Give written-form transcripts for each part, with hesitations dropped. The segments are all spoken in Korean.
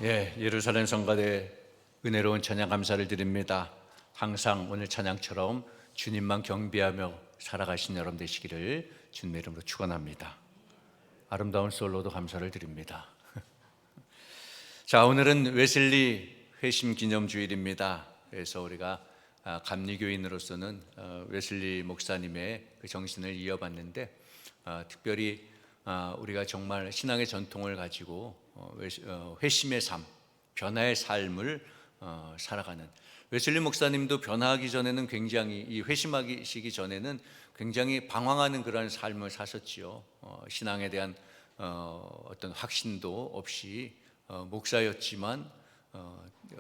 예루살렘 성가대 은혜로운 찬양 감사를 드립니다. 항상 오늘 찬양처럼 주님만 경배하며 살아가신 여러분 되시기를 주님의 이름으로 축원합니다. 아름다운 솔로도 감사를 드립니다. 자, 오늘은 웨슬리 회심 기념 주일입니다. 그래서 우리가 감리교인으로서는 웨슬리 목사님의 그 정신을 이어받는데, 특별히 우리가 정말 신앙의 전통을 가지고 회심의 삶, 변화의 삶을 살아가는, 웨슬리 목사님도 변화하기 전에는 굉장히, 이 회심하시기 전에는 굉장히 방황하는 그런 삶을 사셨지요. 신앙에 대한 어떤 확신도 없이 목사였지만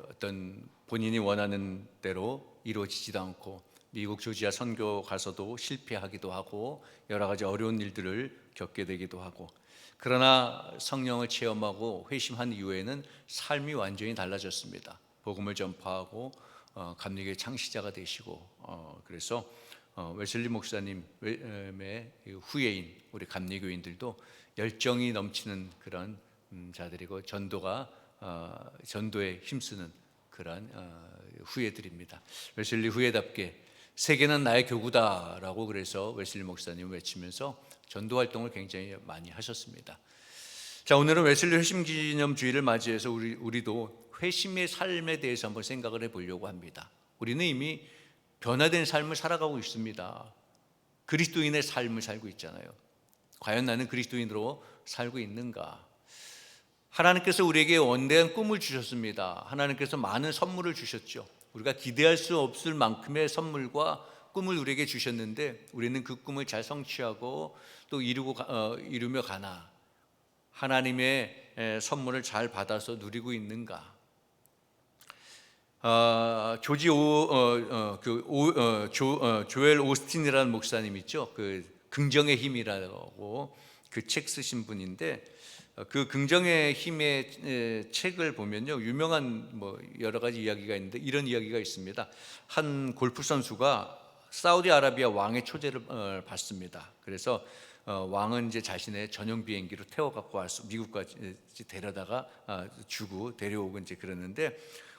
어떤 본인이 원하는 대로 이루어지지도 않고, 미국 조지아 선교 가서도 실패하기도 하고 여러 가지 어려운 일들을 겪게 되기도 하고, 그러나 성령을 체험하고 회심한 이후에는 삶이 완전히 달라졌습니다. 복음을 전파하고 감리교의 창시자가 되시고, 그래서 웨슬리 목사님의 후예인 우리 감리교인들도 열정이 넘치는 그런 자들이고, 전도에 힘쓰는 그런 후예들입니다. 웨슬리 후예답게 세계는 나의 교구다라고, 그래서 웨슬리 목사님 외치면서 전도 활동을 굉장히 많이 하셨습니다. 자, 오늘은 웨슬리 회심 기념 주일을 맞이해서 우리도 회심의 삶에 대해서 한번 생각을 해보려고 합니다. 우리는 이미 변화된 삶을 살아가고 있습니다. 그리스도인의 삶을 살고 있잖아요. 과연 나는 그리스도인으로 살고 있는가? 하나님께서 우리에게 원대한 꿈을 주셨습니다. 하나님께서 많은 선물을 주셨죠. 우리가 기대할 수 없을 만큼의 선물과 꿈을 우리에게 주셨는데, 우리는 그 꿈을 잘 성취하고 또 이루며 가나? 하나님의 선물을 잘 받아서 누리고 있는가? 조엘 오스틴이라는 목사님 있죠. 그 긍정의 힘이라고 그 책 쓰신 분인데, 그 긍정의 힘의 책을 보면요, 유명한 여러 가지 이야기가 있는데 이런 이야기가 있습니다. 한 골프 선수가 사우디아라비아 왕의 초대를 받습니다. 그래서 왕은 이제 자신의 전용 비행기로 태워 갖고 와서 미국까지 데려다가 주고 데려오고 이제 그러는데,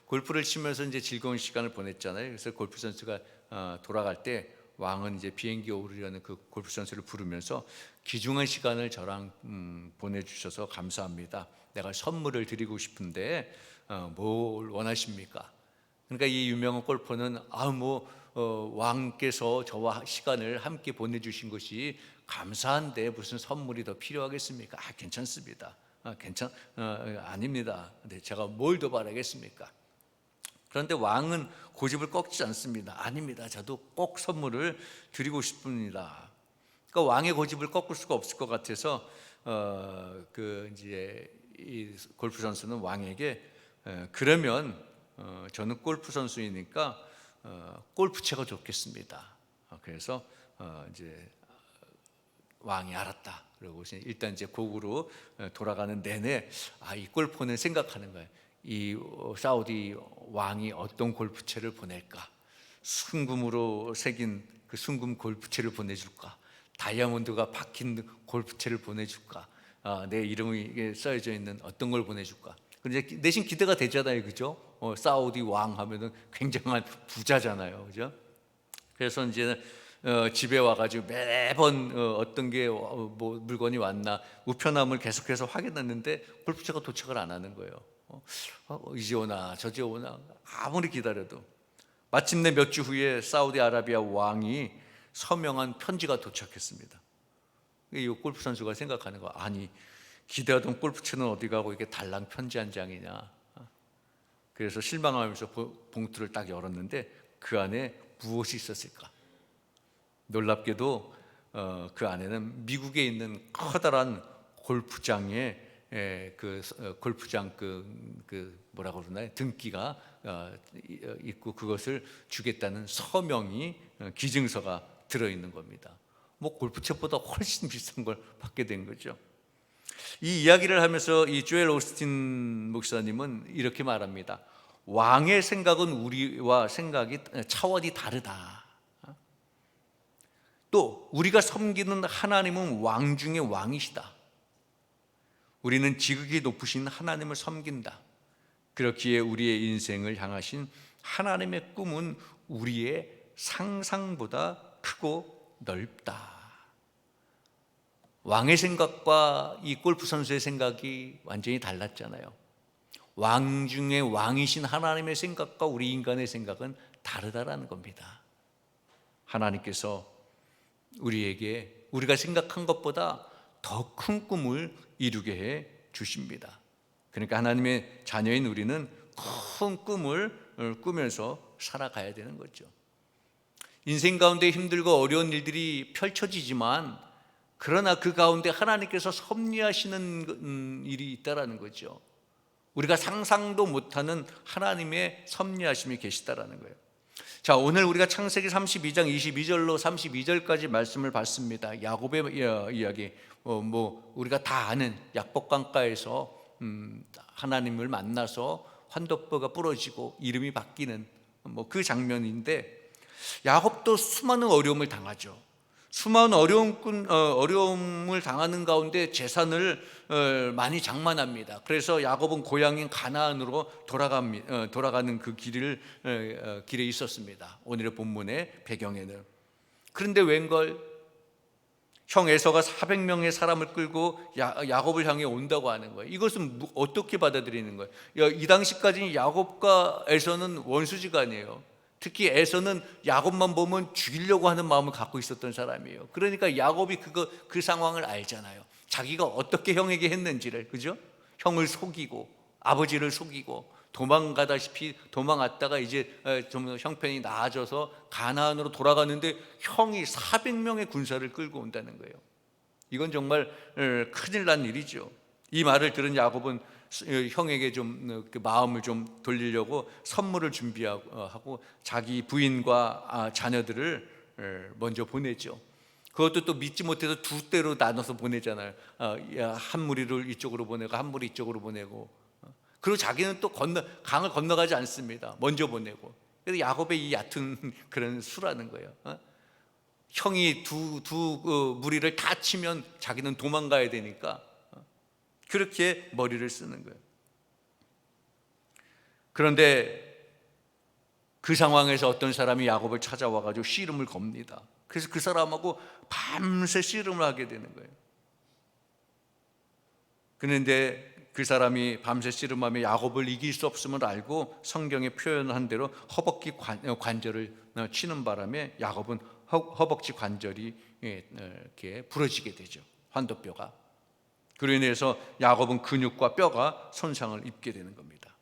골프를 치면서 이제 즐거운 시간을 보냈잖아요. 그래서 골프 선수가 돌아갈 때 왕은 이제 비행기에 오르려는 그 골프 선수를 부르면서 귀중한 시간을 저랑 보내주셔서 감사합니다. 내가 선물을 드리고 싶은데 뭘 원하십니까? 그러니까 이 유명한 골퍼는 왕께서 저와 시간을 함께 보내주신 것이 감사한데 무슨 선물이 더 필요하겠습니까? 괜찮습니다. 아닙니다. 네, 제가 뭘 더 바라겠습니까? 그런데 왕은 고집을 꺾지 않습니다. 아닙니다. 저도 꼭 선물을 드리고 싶습니다. 그러니까 왕의 고집을 꺾을 수가 없을 것 같아서 이제 이 골프 선수는 왕에게 그러면 저는 골프 선수이니까 골프채가 좋겠습니다. 그래서 이제 왕이 알았다. 그리고 일단 이제 고국으로 돌아가는 내내 이 골퍼는 생각하는 거예요. 이 사우디 왕이 어떤 골프채를 보낼까? 순금으로 새긴 그 순금 골프채를 보내줄까? 다이아몬드가 박힌 골프채를 보내줄까? 내 이름이 써져 있는 어떤 걸 보내줄까? 근데 내심 기대가 되잖아요, 그죠? 사우디 왕 하면은 굉장한 부자잖아요, 그죠? 그래서 이제 집에 와가지고 매번 어떤 게 물건이 왔나 우편함을 계속해서 확인했는데 골프채가 도착을 안 하는 거예요. 이제 오나 저제 오나 아무리 기다려도, 마침내 몇 주 후에 사우디아라비아 왕이 서명한 편지가 도착했습니다. 이 골프 선수가 생각하는 거, 아니 기대하던 골프채는 어디 가고 이게 달랑 편지 한 장이냐. 그래서 실망하면서 봉투를 딱 열었는데 그 안에 무엇이 있었을까? 놀랍게도 그 안에는 미국에 있는 커다란 골프장에 골프장 뭐라고 그러나요? 등기가 있고 그것을 주겠다는 서명이 기증서가 들어있는 겁니다. 골프채보다 훨씬 비싼 걸 받게 된 거죠. 이 이야기를 하면서 이 조엘 오스틴 목사님은 이렇게 말합니다. 왕의 생각은 우리와 생각이 차원이 다르다. 또 우리가 섬기는 하나님은 왕 중에 왕이시다. 우리는 지극히 높으신 하나님을 섬긴다. 그렇기에 우리의 인생을 향하신 하나님의 꿈은 우리의 상상보다 크고 넓다. 왕의 생각과 이 골프 선수의 생각이 완전히 달랐잖아요. 왕 중에 왕이신 하나님의 생각과 우리 인간의 생각은 다르다라는 겁니다. 하나님께서 우리에게 우리가 생각한 것보다 더 큰 꿈을 이루게 해 주십니다. 그러니까 하나님의 자녀인 우리는 큰 꿈을 꾸면서 살아가야 되는 거죠. 인생 가운데 힘들고 어려운 일들이 펼쳐지지만 그러나 그 가운데 하나님께서 섭리하시는 일이 있다라는 거죠. 우리가 상상도 못하는 하나님의 섭리하심이 계시다라는 거예요. 자, 오늘 우리가 창세기 32장 22절로 32절까지 말씀을 봤습니다. 야곱의 이야기, 우리가 다 아는 약복강가에서 하나님을 만나서 환도뼈가 부러지고 이름이 바뀌는 그 장면인데, 야곱도 수많은 어려움을 당하죠. 수많은 어려움을 당하는 가운데 재산을 많이 장만합니다. 그래서 야곱은 고향인 가나안으로 돌아가는 그 길에 있었습니다. 오늘의 본문의 배경에는. 그런데 웬걸 형 에서가 400명의 사람을 끌고 야곱을 향해 온다고 하는 거예요. 이것은 어떻게 받아들이는 거예요? 이 당시까지는 야곱과 에서는 원수지간이에요. 특히 에서는 야곱만 보면 죽이려고 하는 마음을 갖고 있었던 사람이에요. 그러니까 야곱이 그 상황을 알잖아요. 자기가 어떻게 형에게 했는지를, 그죠? 형을 속이고 아버지를 속이고 도망갔다가 이제 좀 형편이 나아져서 가나안으로 돌아가는데 형이 400명의 군사를 끌고 온다는 거예요. 이건 정말 큰일 난 일이죠. 이 말을 들은 야곱은 형에게 좀 마음을 좀 돌리려고 선물을 준비하고 자기 부인과 자녀들을 먼저 보내죠. 그것도 또 믿지 못해서 두 대로 나눠서 보내잖아요. 한 무리를 이쪽으로 보내고 한 무리 이쪽으로 보내고. 그리고 자기는 또 강을 건너가지 않습니다. 먼저 보내고. 그래서 야곱의 이 얕은 그런 수라는 거예요. 형이 두 무리를 다 치면 자기는 도망가야 되니까 그렇게 머리를 쓰는 거예요. 그런데 그 상황에서 어떤 사람이 야곱을 찾아와가지고 씨름을 겁니다. 그래서 그 사람하고 밤새 씨름을 하게 되는 거예요. 그런데 그 사람이 밤새 씨름하며 야곱을 이길 수 없음을 알고 성경에 표현한 대로 허벅지 관절을 치는 바람에 야곱은 허벅지 관절이 이렇게 부러지게 되죠. 환도뼈가. 그로 인해서 야곱은 근육과 뼈가 손상을 입게 되는 겁니다.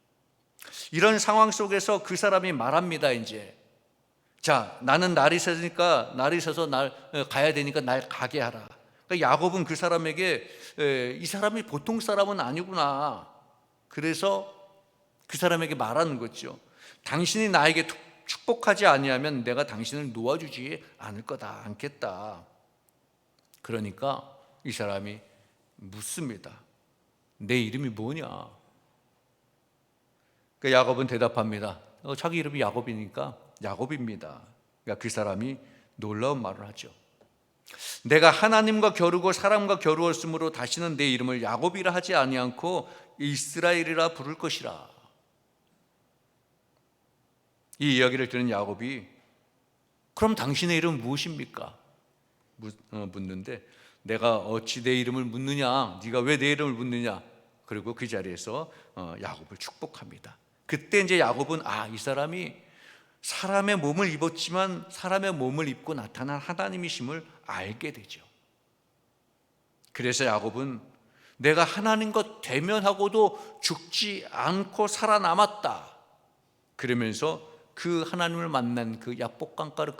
이런 상황 속에서 그 사람이 말합니다. 이제 자, 나는 날이 새니까 날이 새서 날 가야 되니까 날 가게 하라. 그러니까 야곱은 그 사람에게 이 사람이 보통 사람은 아니구나. 그래서 그 사람에게 말하는 거죠. 당신이 나에게 축복하지 아니하면 내가 당신을 놓아주지 않겠다. 그러니까 이 사람이 묻습니다. 내 이름이 뭐냐? 그러니까 야곱은 대답합니다. 자기 이름이 야곱이니까 야곱입니다. 그러니까 그 사람이 놀라운 말을 하죠. 내가 하나님과 겨루고 사람과 겨루었으므로 다시는 내 이름을 야곱이라 하지 아니하고 이스라엘이라 부를 것이라. 이 이야기를 들은 야곱이 그럼 당신의 이름은 무엇입니까? 묻는데 내가 어찌 내 이름을 묻느냐? 네가 왜 내 이름을 묻느냐? 그리고 그 자리에서 야곱을 축복합니다. 그때 이제 야곱은 이 사람이 사람의 몸을 입었지만 사람의 몸을 입고 나타난 하나님이심을 알게 되죠. 그래서 야곱은 내가 하나님과 대면하고도 죽지 않고 살아남았다. 그러면서 그 하나님을 만난 그 약복강가루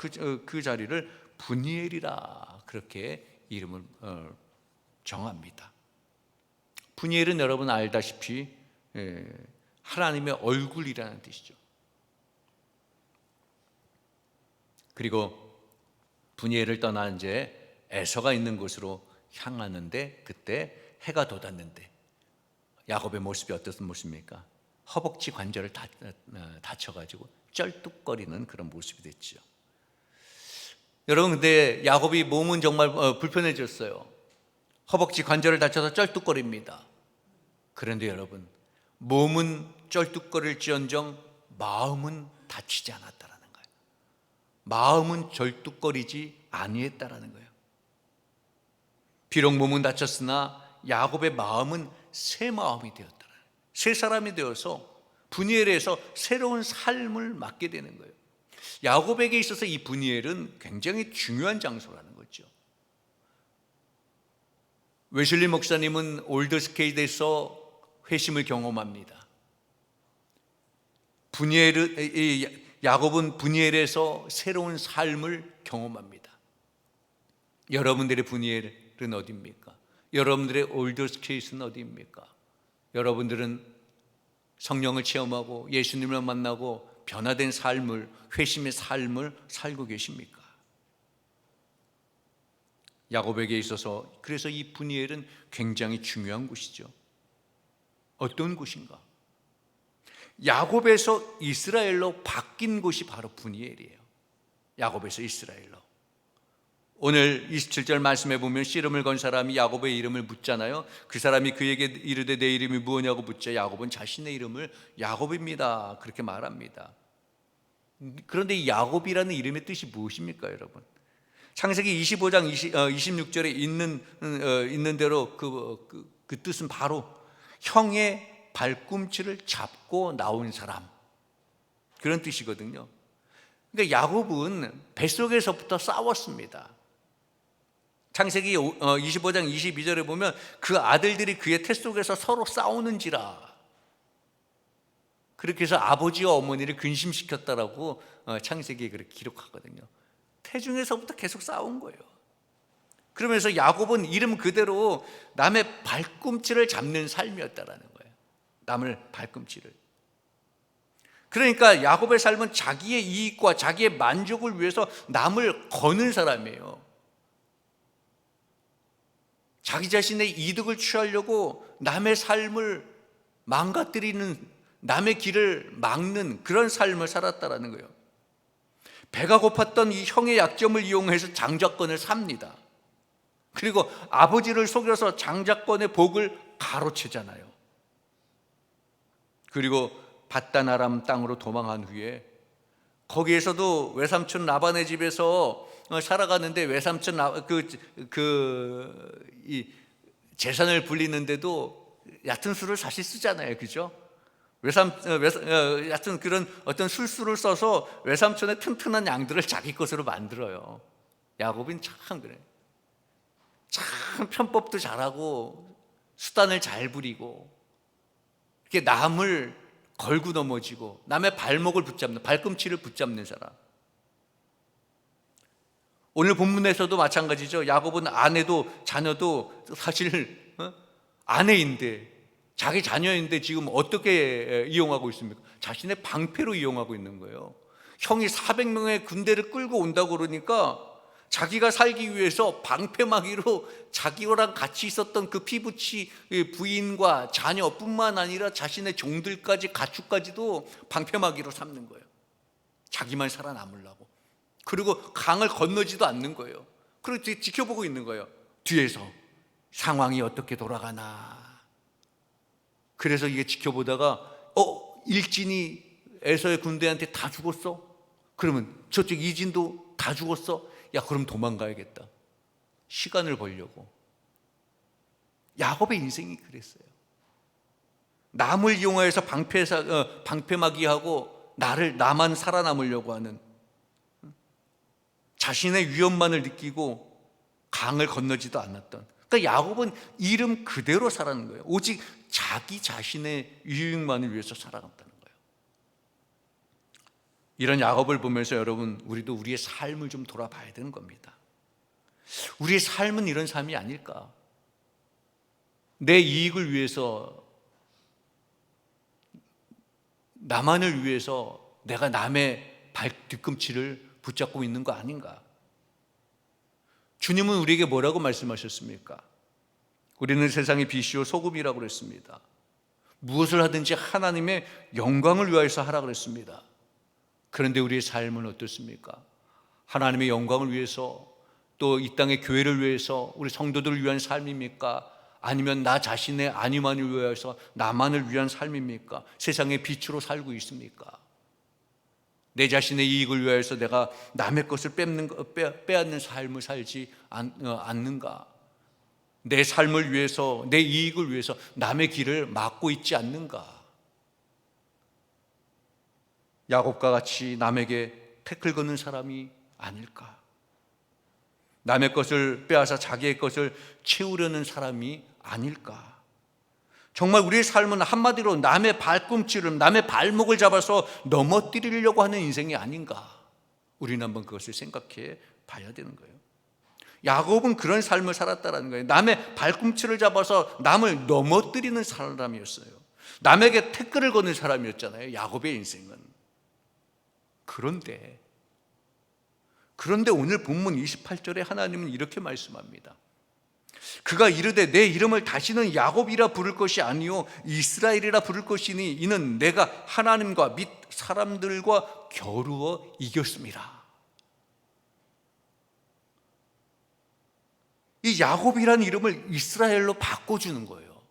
그 자리를 분이엘이라 그렇게 이름을 정합니다. 분이엘은 여러분 알다시피 하나님의 얼굴이라는 뜻이죠. 그리고 분이엘을 떠나 이제 에서가 있는 곳으로 향하는데 그때 해가 돋았는데 야곱의 모습이 어떤 모습입니까? 허벅지 관절을 다쳐가지고 쩔뚝거리는 그런 모습이 됐죠. 여러분, 근데 야곱이 몸은 정말 불편해졌어요. 허벅지 관절을 다쳐서 쩔뚝거립니다. 그런데 여러분, 몸은 쩔뚝거릴지언정 마음은 다치지 않았다라는 거예요. 마음은 절뚝거리지 아니했다라는 거예요. 비록 몸은 다쳤으나 야곱의 마음은 새 마음이 되었다. 새 사람이 되어서 분이엘에서 새로운 삶을 맞게 되는 거예요. 야곱에게 있어서 이 분이엘은 굉장히 중요한 장소라는 거죠. 웨슬리 목사님은 올드스케이드에서 회심을 경험합니다. 야곱은 분이엘에서 새로운 삶을 경험합니다. 여러분들의 분이엘은 어디입니까? 여러분들의 올드스케이드는 어디입니까? 여러분들은 성령을 체험하고 예수님을 만나고 변화된 삶을, 회심의 삶을 살고 계십니까? 야곱에게 있어서 그래서 이 분이엘은 굉장히 중요한 곳이죠. 어떤 곳인가? 야곱에서 이스라엘로 바뀐 곳이 바로 분이엘이에요. 야곱에서 이스라엘로. 오늘 27절 말씀해 보면 씨름을 건 사람이 야곱의 이름을 묻잖아요. 그 사람이 그에게 이르되 내 이름이 무엇냐고 묻자 야곱은 자신의 이름을 야곱입니다 그렇게 말합니다. 그런데 이 야곱이라는 이름의 뜻이 무엇입니까, 여러분? 창세기 25장 26절에 있는 대로 그 뜻은 바로 형의 발꿈치를 잡고 나온 사람, 그런 뜻이거든요. 그러니까 야곱은 뱃속에서부터 싸웠습니다. 창세기 25장 22절에 보면 그 아들들이 그의 태 속에서 서로 싸우는지라, 그렇게 해서 아버지와 어머니를 근심시켰다라고 창세기에 그렇게 기록하거든요. 태중에서부터 계속 싸운 거예요. 그러면서 야곱은 이름 그대로 남의 발꿈치를 잡는 삶이었다라는 거예요. 남의 발꿈치를. 그러니까 야곱의 삶은 자기의 이익과 자기의 만족을 위해서 남을 거는 사람이에요. 자기 자신의 이득을 취하려고 남의 삶을 망가뜨리는, 남의 길을 막는 그런 삶을 살았다라는 거예요. 배가 고팠던 이 형의 약점을 이용해서 장자권을 삽니다. 그리고 아버지를 속여서 장자권의 복을 가로채잖아요. 그리고 밧단 아람 땅으로 도망한 후에 거기에서도 외삼촌 라반의 집에서 살아가는데 외삼촌 이 재산을 불리는데도 얕은 수를 사실 쓰잖아요, 그죠? 얕은 그런 어떤 술수를 써서 외삼촌의 튼튼한 양들을 자기 것으로 만들어요. 야곱은 참 그래. 참 편법도 잘하고 수단을 잘 부리고 이렇게 남을 걸고 넘어지고 남의 발목을 붙잡는, 발꿈치를 붙잡는 사람. 오늘 본문에서도 마찬가지죠. 야곱은 아내도 자녀도 사실 아내인데, 자기 자녀인데 지금 어떻게 이용하고 있습니까? 자신의 방패로 이용하고 있는 거예요. 형이 400명의 군대를 끌고 온다고 그러니까 자기가 살기 위해서 방패막이로 자기랑 같이 있었던 그 피부치 부인과 자녀뿐만 아니라 자신의 종들까지, 가축까지도 방패막이로 삼는 거예요. 자기만 살아남으려고. 그리고 강을 건너지도 않는 거예요. 그리고 지켜보고 있는 거예요. 뒤에서 상황이 어떻게 돌아가나. 그래서 이게 지켜보다가 일진이 에서의 군대한테 다 죽었어? 그러면 저쪽 이진도 다 죽었어? 야, 그럼 도망가야겠다. 시간을 벌려고. 야곱의 인생이 그랬어요. 남을 이용해서 방패막이하고 나만 살아남으려고 하는, 자신의 위험만을 느끼고 강을 건너지도 않았던. 그러니까 야곱은 이름 그대로 살아가는 거예요. 오직 자기 자신의 유익만을 위해서 살아갔다는 거예요. 이런 야곱을 보면서 여러분, 우리도 우리의 삶을 좀 돌아봐야 되는 겁니다. 우리의 삶은 이런 삶이 아닐까? 내 이익을 위해서, 나만을 위해서 내가 남의 뒤꿈치를 붙잡고 있는 거 아닌가? 주님은 우리에게 뭐라고 말씀하셨습니까? 우리는 세상의 빛이요 소금이라고 그랬습니다. 무엇을 하든지 하나님의 영광을 위하여서 하라 그랬습니다. 그런데 우리의 삶은 어떻습니까? 하나님의 영광을 위해서, 또 이 땅의 교회를 위해서, 우리 성도들을 위한 삶입니까? 아니면 나 자신의 안위만을 위해서 나만을 위한 삶입니까? 세상의 빛으로 살고 있습니까? 내 자신의 이익을 위해서 내가 남의 것을 빼앗는 삶을 살지 않는가? 내 삶을 위해서, 내 이익을 위해서 남의 길을 막고 있지 않는가? 야곱과 같이 남에게 태클 거는 사람이 아닐까? 남의 것을 빼앗아 자기의 것을 채우려는 사람이 아닐까? 정말 우리의 삶은 한마디로 남의 발꿈치를, 남의 발목을 잡아서 넘어뜨리려고 하는 인생이 아닌가? 우리는 한번 그것을 생각해 봐야 되는 거예요. 야곱은 그런 삶을 살았다는 거예요. 남의 발꿈치를 잡아서 남을 넘어뜨리는 사람이었어요. 남에게 태클을 거는 사람이었잖아요, 야곱의 인생은. 그런데 오늘 본문 28절에 하나님은 이렇게 말씀합니다. 그가 이르되 내 이름을 다시는 야곱이라 부를 것이 아니요 이스라엘이라 부를 것이니 이는 내가 하나님과 및 사람들과 겨루어 이겼습니다. 이 야곱이라는 이름을 이스라엘로 바꿔주는 거예요.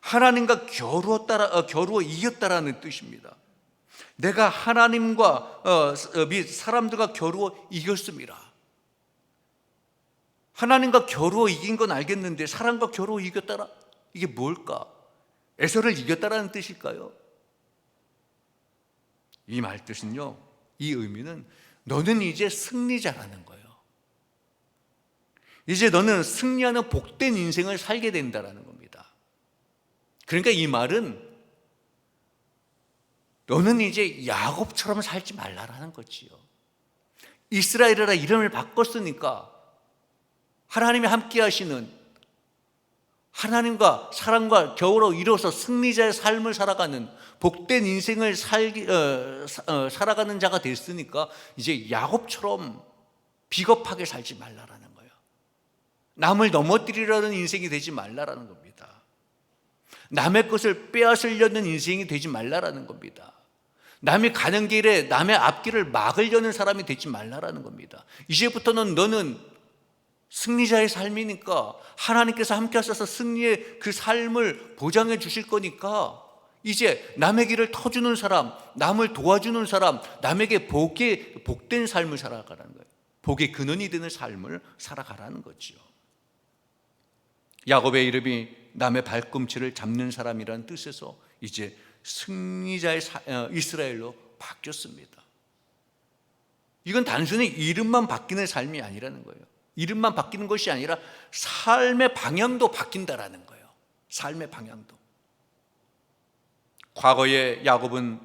하나님과 겨루어 이겼다라는 뜻입니다. 내가 하나님과 및 사람들과 겨루어 이겼습니다. 하나님과 겨루어 이긴 건 알겠는데 사람과 겨루어 이겼다라? 이게 뭘까? 에서를 이겼다라는 뜻일까요? 이 말 뜻은요, 이 의미는 너는 이제 승리자라는 거예요. 이제 너는 승리하는 복된 인생을 살게 된다라는 겁니다. 그러니까 이 말은 너는 이제 야곱처럼 살지 말라라는 거지요. 이스라엘이라 이름을 바꿨으니까 하나님이 함께 하시는, 하나님과 사랑과 겨우러 이뤄서 승리자의 삶을 살아가는 복된 인생을 살아가는 자가 됐으니까 이제 야곱처럼 비겁하게 살지 말라라는 거예요. 남을 넘어뜨리려는 인생이 되지 말라라는 겁니다. 남의 것을 빼앗으려는 인생이 되지 말라라는 겁니다. 남이 가는 길에 남의 앞길을 막으려는 사람이 되지 말라라는 겁니다. 이제부터는 너는 승리자의 삶이니까 하나님께서 함께 하셔서 승리의 그 삶을 보장해 주실 거니까 이제 남의 길을 터주는 사람, 남을 도와주는 사람, 남에게 복된 삶을 살아가라는 거예요. 복의 근원이 되는 삶을 살아가라는 거죠. 야곱의 이름이 남의 발꿈치를 잡는 사람이라는 뜻에서 이제 승리자의 이스라엘로 바뀌었습니다. 이건 단순히 이름만 바뀌는 삶이 아니라는 거예요. 이름만 바뀌는 것이 아니라 삶의 방향도 바뀐다라는 거예요. 삶의 방향도. 과거에 야곱은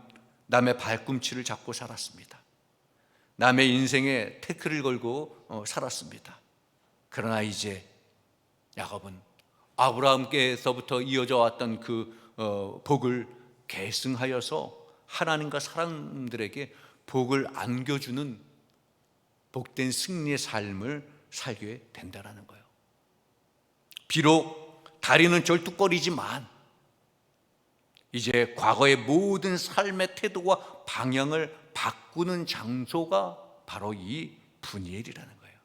남의 발꿈치를 잡고 살았습니다. 남의 인생에 태클을 걸고 살았습니다. 그러나 이제 야곱은 아브라함께서부터 이어져 왔던 그 복을 계승하여서 하나님과 사람들에게 복을 안겨주는 복된 승리의 삶을 살게 된다는 거예요. 비록 다리는 절뚝거리지만 이제 과거의 모든 삶의 태도와 방향을 바꾸는 장소가 바로 이 분이엘이라는 거예요.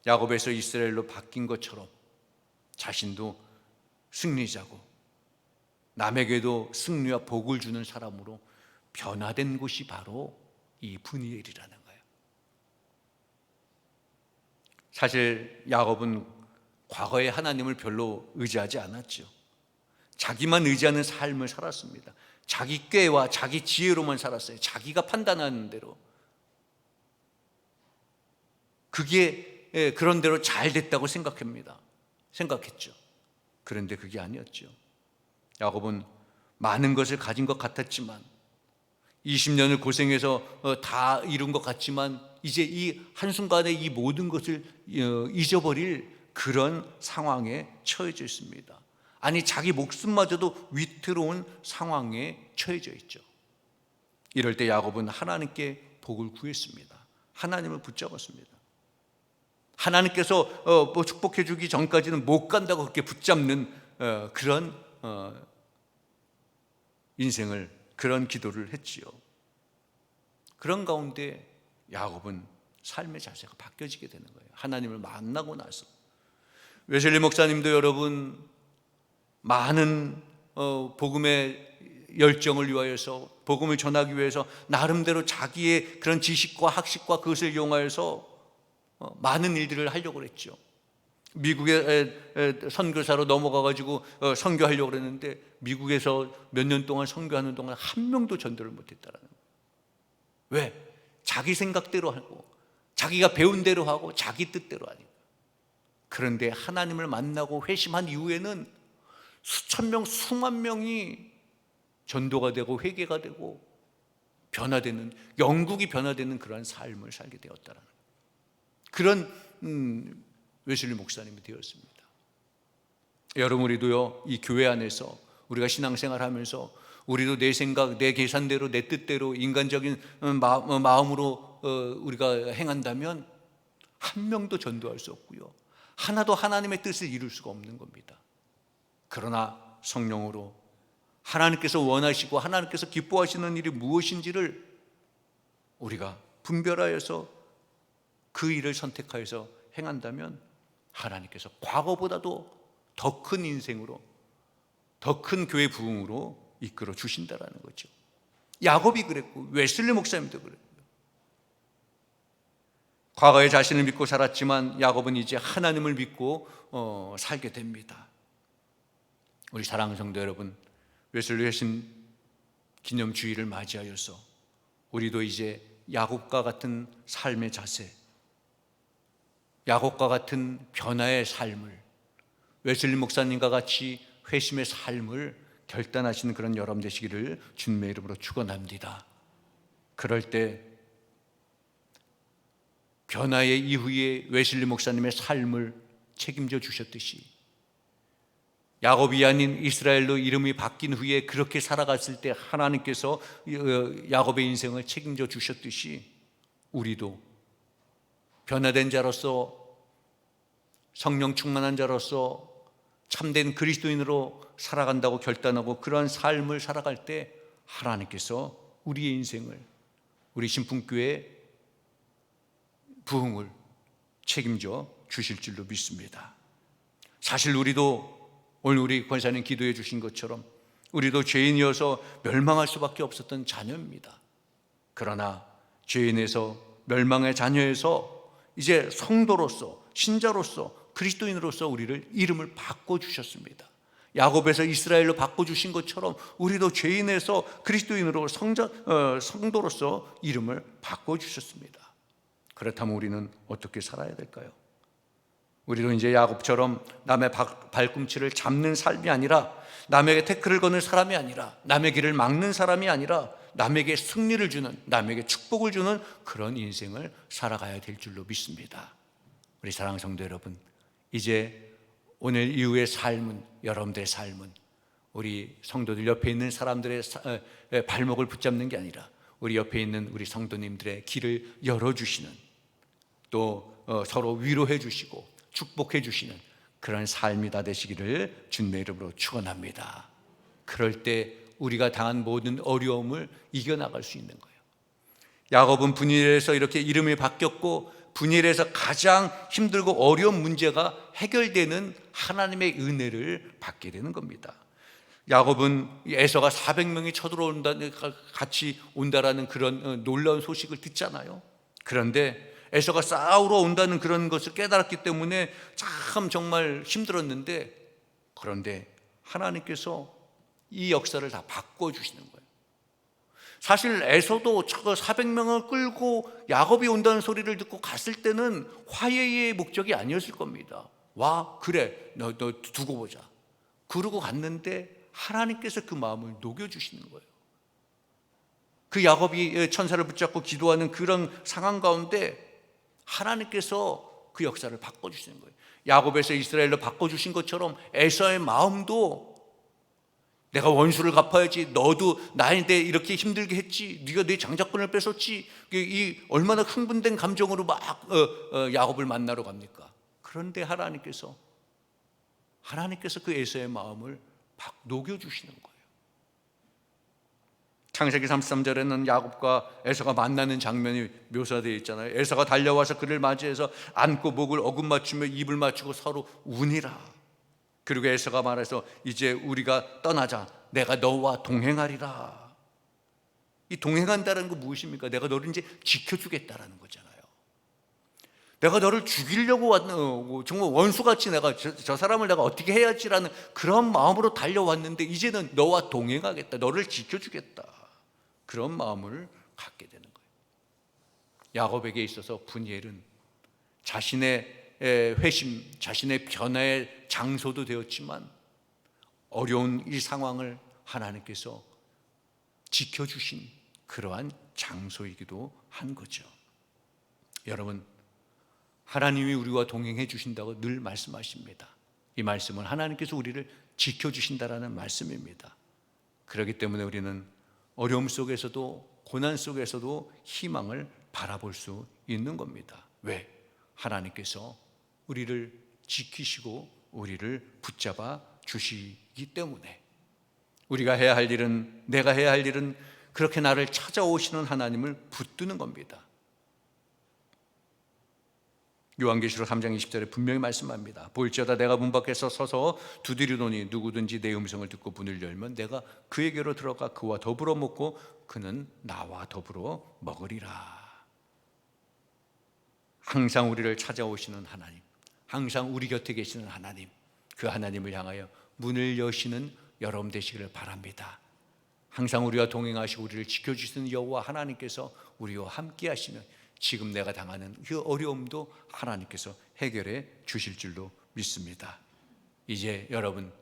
야곱에서 이스라엘로 바뀐 것처럼 자신도 승리자고 남에게도 승리와 복을 주는 사람으로 변화된 곳이 바로 이 분이엘이라는 거예요. 사실 야곱은 과거에 하나님을 별로 의지하지 않았죠. 자기만 의지하는 삶을 살았습니다. 자기 꾀와 자기 지혜로만 살았어요. 자기가 판단하는 대로. 그게 그런 대로 잘 됐다고 생각했죠. 그런데 그게 아니었죠. 야곱은 많은 것을 가진 것 같았지만 20년을 고생해서 다 이룬 것 같지만 이제 이 한순간에 이 모든 것을 잊어버릴 그런 상황에 처해져 있습니다. 아니 자기 목숨마저도 위태로운 상황에 처해져 있죠. 이럴 때 야곱은 하나님께 복을 구했습니다. 하나님을 붙잡았습니다. 하나님께서 축복해 주기 전까지는 못 간다고 그렇게 붙잡는 그런 인생을, 그런 기도를 했지요. 그런 가운데 야곱은 삶의 자세가 바뀌어지게 되는 거예요. 하나님을 만나고 나서. 웨슬리 목사님도 여러분 많은 복음의 열정을 위하여서, 복음을 전하기 위해서 나름대로 자기의 그런 지식과 학식과 그것을 이용하여서 많은 일들을 하려고 그랬죠. 미국에 선교사로 넘어가가지고 선교하려고 그랬는데 미국에서 몇 년 동안 선교하는 동안 한 명도 전도를 못했다라는 거예요. 왜? 자기 생각대로 하고 자기가 배운 대로 하고 자기 뜻대로 하니까. 그런데 하나님을 만나고 회심한 이후에는 수천 명, 수만 명이 전도가 되고 회개가 되고 변화되는, 영국이 변화되는 그러한 삶을 살게 되었다라는 그런 웨슬리 목사님이 되었습니다. 여러분, 우리도요, 이 교회 안에서 우리가 신앙생활하면서 우리도 내 생각, 내 계산대로, 내 뜻대로 인간적인 마음으로 우리가 행한다면 한 명도 전도할 수 없고요, 하나도 하나님의 뜻을 이룰 수가 없는 겁니다. 그러나 성령으로 하나님께서 원하시고 하나님께서 기뻐하시는 일이 무엇인지를 우리가 분별하여서 그 일을 선택하여서 행한다면 하나님께서 과거보다도 더 큰 인생으로, 더 큰 교회 부흥으로 이끌어 주신다라는 거죠. 야곱이 그랬고 웨슬리 목사님도 그랬고요. 과거에 자신을 믿고 살았지만 야곱은 이제 하나님을 믿고 살게 됩니다. 우리 사랑하는 성도 여러분, 웨슬리 회심 기념주의를 맞이하여서 우리도 이제 야곱과 같은 삶의 자세, 야곱과 같은 변화의 삶을, 웨슬리 목사님과 같이 회심의 삶을 결단하시는 그런 여러분 되시기를 주님의 이름으로 축원합니다. 그럴 때 변화의 이후에 웨슬리 목사님의 삶을 책임져 주셨듯이 야곱이 아닌 이스라엘로 이름이 바뀐 후에 그렇게 살아갔을 때 하나님께서 야곱의 인생을 책임져 주셨듯이 우리도 변화된 자로서, 성령 충만한 자로서 참된 그리스도인으로 살아간다고 결단하고 그러한 삶을 살아갈 때 하나님께서 우리의 인생을, 우리 신풍교회의 부흥을 책임져 주실 줄로 믿습니다. 사실 우리도 오늘 우리 권사님 기도해 주신 것처럼 우리도 죄인이어서 멸망할 수밖에 없었던 자녀입니다. 그러나 죄인에서, 멸망의 자녀에서 이제 성도로서, 신자로서, 그리스도인으로서 우리를 이름을 바꿔주셨습니다. 야곱에서 이스라엘로 바꿔주신 것처럼 우리도 죄인에서 그리스도인으로 성도로서 이름을 바꿔주셨습니다. 그렇다면 우리는 어떻게 살아야 될까요? 우리도 이제 야곱처럼 남의 발꿈치를 잡는 삶이 아니라, 남에게 태클을 거는 사람이 아니라, 남의 길을 막는 사람이 아니라 남에게 승리를 주는, 남에게 축복을 주는 그런 인생을 살아가야 될 줄로 믿습니다. 우리 사랑하는 성도 여러분, 이제 오늘 이후의 삶은, 여러분들의 삶은 우리 성도들 옆에 있는 사람들의 발목을 붙잡는 게 아니라 우리 옆에 있는 우리 성도님들의 길을 열어주시는, 또 서로 위로해 주시고 축복해 주시는 그런 삶이 다 되시기를 주님의 이름으로 축원합니다. 그럴 때 우리가 당한 모든 어려움을 이겨나갈 수 있는 거예요. 야곱은 분일에서 이렇게 이름이 바뀌었고, 분일에서 가장 힘들고 어려운 문제가 해결되는 하나님의 은혜를 받게 되는 겁니다. 야곱은 에서가 400명이 쳐들어온다, 같이 온다라는 그런 놀라운 소식을 듣잖아요. 그런데 에서가 싸우러 온다는 그런 것을 깨달았기 때문에 참 정말 힘들었는데, 그런데 하나님께서 이 역사를 다 바꿔주시는 거예요. 사실 에서도 400명을 끌고 야곱이 온다는 소리를 듣고 갔을 때는 화해의 목적이 아니었을 겁니다. 와, 그래, 너 두고 보자. 그러고 갔는데 하나님께서 그 마음을 녹여주시는 거예요. 그 야곱이 천사를 붙잡고 기도하는 그런 상황 가운데 하나님께서 그 역사를 바꿔주시는 거예요. 야곱에서 이스라엘로 바꿔주신 것처럼 에서의 마음도, 내가 원수를 갚아야지, 너도 나한테 이렇게 힘들게 했지, 네가 내 장자권을 뺏었지, 이 얼마나 흥분된 감정으로 막 야곱을 만나러 갑니까? 그런데 하나님께서 그 에서의 마음을 녹여주시는 거예요. 창세기 33절에는 야곱과 에서가 만나는 장면이 묘사되어 있잖아요. 에서가 달려와서 그를 맞이해서 안고 목을 어금 맞추며 입을 맞추고 서로 우니라. 그리고 에서가 말해서 이제 우리가 떠나자. 내가 너와 동행하리라. 이 동행한다는 거 무엇입니까? 내가 너를 이제 지켜주겠다라는 거잖아요. 내가 너를 죽이려고 왔는, 정말 원수같이 내가 저 사람을 내가 어떻게 해야지라는 그런 마음으로 달려왔는데 이제는 너와 동행하겠다. 너를 지켜주겠다. 그런 마음을 갖게 되는 거예요. 야곱에게 있어서 분이엘은 자신의 회심, 자신의 변화의 장소도 되었지만 어려운 이 상황을 하나님께서 지켜주신 그러한 장소이기도 한 거죠. 여러분, 하나님이 우리와 동행해 주신다고 늘 말씀하십니다. 이 말씀은 하나님께서 우리를 지켜주신다라는 말씀입니다. 그렇기 때문에 우리는 어려움 속에서도 고난 속에서도 희망을 바라볼 수 있는 겁니다. 왜? 하나님께서 우리를 지키시고 우리를 붙잡아 주시기 때문에. 우리가 해야 할 일은, 내가 해야 할 일은 그렇게 나를 찾아오시는 하나님을 붙드는 겁니다. 요한계시록 3장 20절에 분명히 말씀합니다. 볼지어다 내가 문 밖에서 서서 두드리노니 누구든지 내 음성을 듣고 문을 열면 내가 그에게로 들어가 그와 더불어 먹고 그는 나와 더불어 먹으리라. 항상 우리를 찾아오시는 하나님, 항상 우리 곁에 계시는 하나님, 그 하나님을 향하여 문을 여시는 여러분 되시기를 바랍니다. 항상 우리와 동행하시고 우리를 지켜주시는 여호와 하나님께서 우리와 함께 하시면 지금 내가 당하는 그 어려움도 하나님께서 해결해 주실 줄로 믿습니다. 이제 여러분,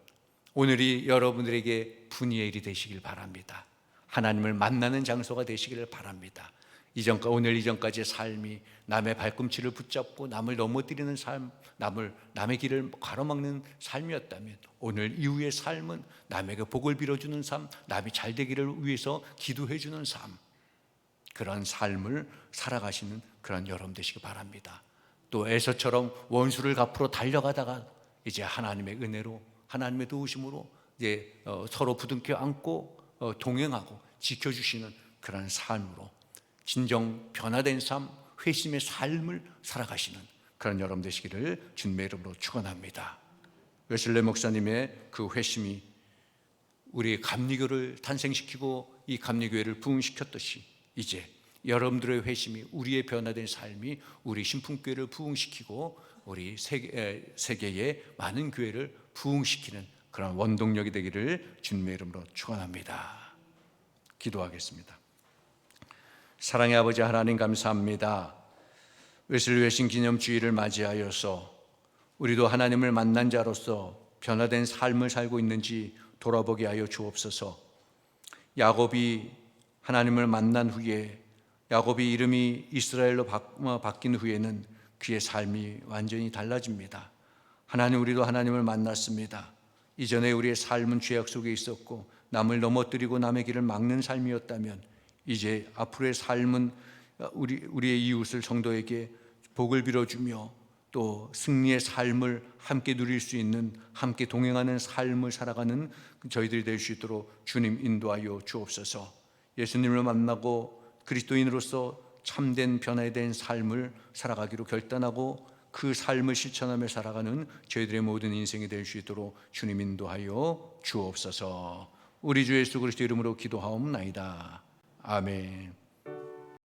오늘이 여러분들에게 분이엘이 되시길 바랍니다. 하나님을 만나는 장소가 되시기를 바랍니다. 오늘 이전까지의 삶이 남의 발꿈치를 붙잡고 남을 넘어뜨리는 삶, 남의 길을 가로막는 삶이었다면 오늘 이후의 삶은 남에게 복을 빌어주는 삶, 남이 잘 되기를 위해서 기도해주는 삶, 그런 삶을 살아가시는 그런 여러분 되시기 바랍니다. 또 에서처럼 원수를 갚으러 달려가다가 이제 하나님의 은혜로, 하나님의 도우심으로 이제 서로 부둥켜 안고 동행하고 지켜주시는 그런 삶으로 진정 변화된 삶, 회심의 삶을 살아가시는 그런 여러분 되시기를 주님의 이름으로 축원합니다. 웨슬레 목사님의 그 회심이 우리 감리교를 탄생시키고 이 감리교회를 부흥시켰듯이 이제 여러분들의 회심이, 우리의 변화된 삶이 우리 신풍교회를 부흥시키고 우리 세계의 많은 교회를 부흥시키는 그런 원동력이 되기를 주님의 이름으로 축원합니다. 기도하겠습니다. 사랑의 아버지 하나님, 감사합니다. 웨슬리 회심 기념 주일을 맞이하여서 우리도 하나님을 만난 자로서 변화된 삶을 살고 있는지 돌아보게 하여 주옵소서. 야곱이 하나님을 만난 후에, 야곱이 이름이 이스라엘로 바뀐 후에는 그의 삶이 완전히 달라집니다. 하나님, 우리도 하나님을 만났습니다. 이전에 우리의 삶은 죄악 속에 있었고 남을 넘어뜨리고 남의 길을 막는 삶이었다면 이제 앞으로의 삶은 우리의 이웃을, 성도에게 복을 빌어주며 또 승리의 삶을 함께 누릴 수 있는, 함께 동행하는 삶을 살아가는 저희들이 될 수 있도록 주님 인도하여 주옵소서. 예수님을 만나고 그리스도인으로서 참된 변화된 삶을 살아가기로 결단하고 그 삶을 실천하며 살아가는 저희들의 모든 인생이 될 수 있도록 주님 인도하여 주옵소서. 우리 주 예수 그리스도 이름으로 기도하옵나이다. 아멘.